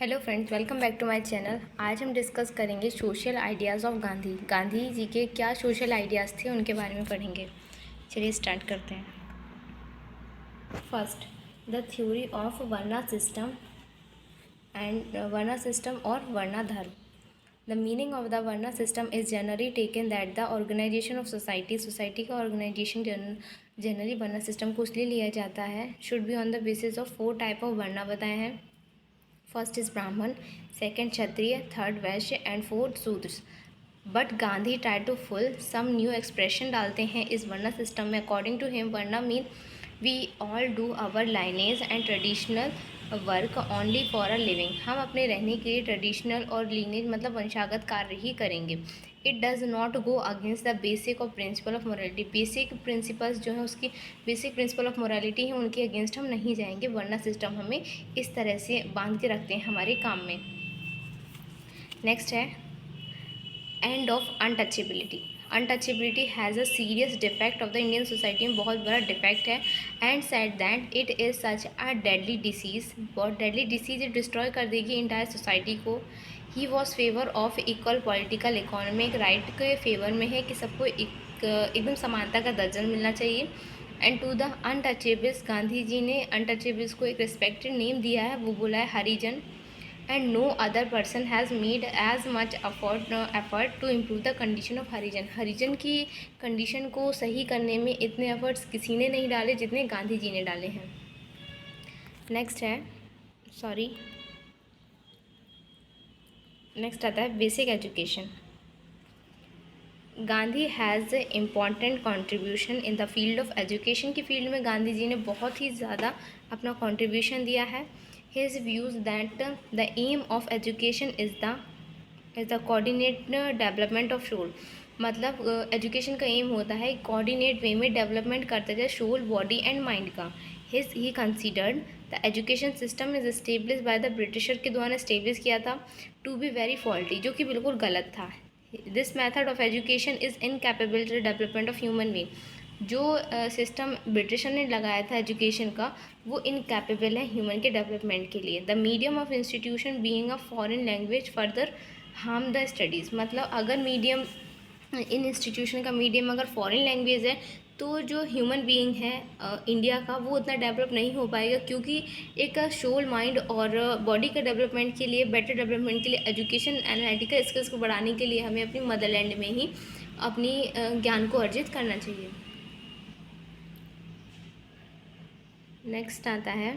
Hello friends, welcome back to my channel. आज हम discuss करेंगे social ideas of Gandhi. Gandhi ji के क्या सोशल आइडियाज़ थे उनके बारे में पढ़ेंगे। चलिए स्टार्ट करते हैं। First, the theory of varna system and varna system और varna dharma. The meaning of the varna system is generally taken that the organization of society का ऑर्गेनाइजेशन जनरली वर्ना सिस्टम को इसलिए लिया जाता है should be on the basis of 4 type of varna बताए हैं। First is Brahmin, second Kshatriya, third Vaishya and fourth Shudra. But Gandhi try to full some new expression डालते हैं इस वर्ना सिस्टम में। According to him varna mean we all do our lineage and traditional work only for a living. हम अपने रहने के लिए ट्रेडिशनल और लीनेज मतलब वंशागत कार्य ही करेंगे। It does not go against the basic of principle of morality. Basic principles जो है उसकी बेसिक प्रिंसिपल ऑफ मोरालिटी है उनके अगेंस्ट हम नहीं जाएंगे। वर्ना सिस्टम हमें इस तरह से बांध के रखते हैं हमारे काम में। नेक्स्ट है end of untouchability. Untouchability has a serious defect of the Indian society में बहुत बड़ा डिफेक्ट है। And said that it is such a deadly disease. बहुत डेडली डिसीज़ डिस्ट्रॉय कर देगी इंटायर सोसाइटी को। He was favour of equal political economic right के favour में है कि सबको एकदम समानता का दर्जा मिलना चाहिए। And to the untouchables, Gandhi ji ने अनटचेबल्स को एक रिस्पेक्टेड नेम दिया है, वो बोला है Harijan. And no other person has made as much effort to improve the condition of Harijan. Harijan की कंडीशन को सही करने में इतने एफर्ट्स किसी ने नहीं डाले जितने गांधी जी ने डाले हैं। नेक्स्ट है नेक्स्ट आता है basic education. Gandhi has important contribution in the field of education की फील्ड में गांधी जी ने बहुत ही ज़्यादा अपना कॉन्ट्रीब्यूशन दिया है। His views that the aim of education is the coordinate development of soul. मतलब एजुकेशन का एम होता है कोऑर्डिनेट वे में डेवलपमेंट करता जाए सोल, बॉडी एंड माइंड का। He considered the education system is establish by the britisher के द्वारा स्टेब्लिश किया था टू बी वेरी फॉल्टी, जो कि बिल्कुल गलत था। This method of education is incapable to development of human being. जो सिस्टम ब्रिटिशर ने लगाया था एजुकेशन का वो इनकैपेबल है ह्यूमन के डेवलपमेंट के लिए। The medium of institution being a foreign language further harm the studies. मतलब अगर मीडियम इन इंस्टीट्यूशन का मीडियम अगर फॉरेन लैंग्वेज है तो जो ह्यूमन बीइंग है इंडिया का वो उतना डेवलप नहीं हो पाएगा, क्योंकि एक सोल, माइंड और बॉडी का डेवलपमेंट के लिए, बेटर डेवलपमेंट के लिए, एजुकेशन एनालिटिकल स्किल्स को बढ़ाने के लिए हमें अपनी मदरलैंड में ही अपनी ज्ञान को अर्जित करना चाहिए। नेक्स्ट आता है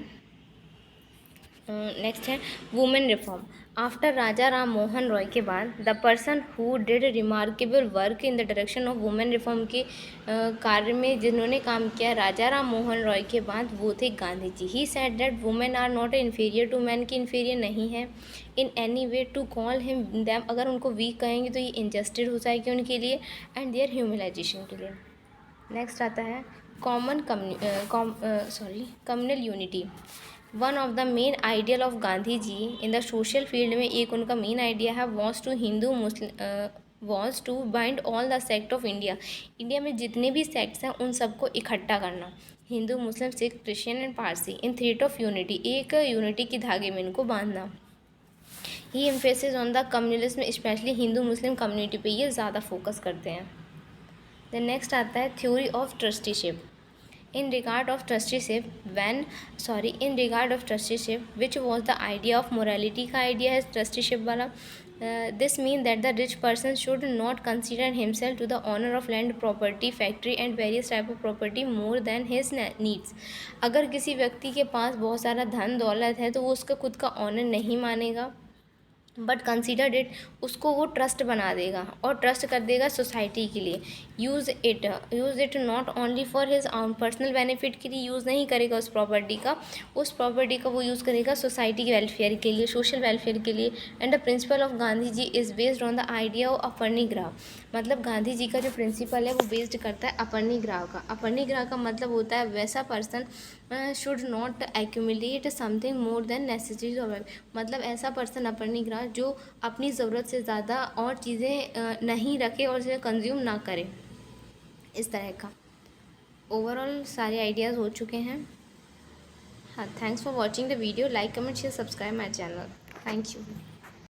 वुमेन रिफॉर्म। आफ्टर राजा राम मोहन रॉय के बाद the person who did remarkable work in the direction of women reform के कार्य में जिन्होंने काम किया राजा राम मोहन रॉय के बाद वो थे Gandhi ji. He said that women are not inferior to man, की इन्फीरियर नहीं है in any way to call him them. अगर उनको वीक कहेंगे तो ये इनजस्टिस हो जाएगी उनके लिए एंड देयर ह्यूमिलाइजेशन के लिए। नेक्स्ट आता है communal unity. One of the main ideal of Gandhi ji in the social field में एक उनका मेन आइडिया है was to bind all the sect of India. India में जितने भी सेक्ट्स हैं उन सबको इकट्ठा करना, Hindu, Muslim, Sikh, Christian and Parsi, in thread of unity, एक यूनिटी की धागे में इनको बांधना। He emphasis on the communalism, specially Hindu Muslim community पे ये ज़्यादा फोकस करते हैं। देन नेक्स्ट आता है theory of trusteeship. in regard of trusteeship which was the idea of morality का idea है trusteeship वाला। this mean that the rich person should not consider himself to the owner of land, property, factory and various type of property more than his needs। अगर किसी व्यक्ति के पास बहुत सारा धन दौलत है तो वो उसका खुद का ऑनर नहीं मानेगा, बट कंसिडर्ड इट, उसको वो ट्रस्ट बना देगा और ट्रस्ट कर देगा सोसाइटी के लिए। Use it not only for his on personal benefit के लिए यूज़ नहीं करेगा उस प्रॉपर्टी का वो यूज़ करेगा सोसाइटी के वेलफेयर के लिए, सोशल वेलफेयर के लिए। And the principle of Gandhi ji is based on the idea of aparigraha. मतलब गांधी जी का जो प्रिंसिपल है वो बेस्ड करता है अपरनिग्रह का। अपरनिग्रह का मतलब होता है वैसा person should not accumulate something more than necessities of life. मतलब ऐसा पर्सन अपरनिग्रह जो अपनी ज़रूरत से ज़्यादा और चीज़ें नहीं रखे और उसे कंज्यूम ना करे, इस तरह का। ओवरऑल सारे आइडियाज़ हो चुके हैं। हाँ, thanks for watching the video. Like, comment, share, subscribe my channel. Thank you.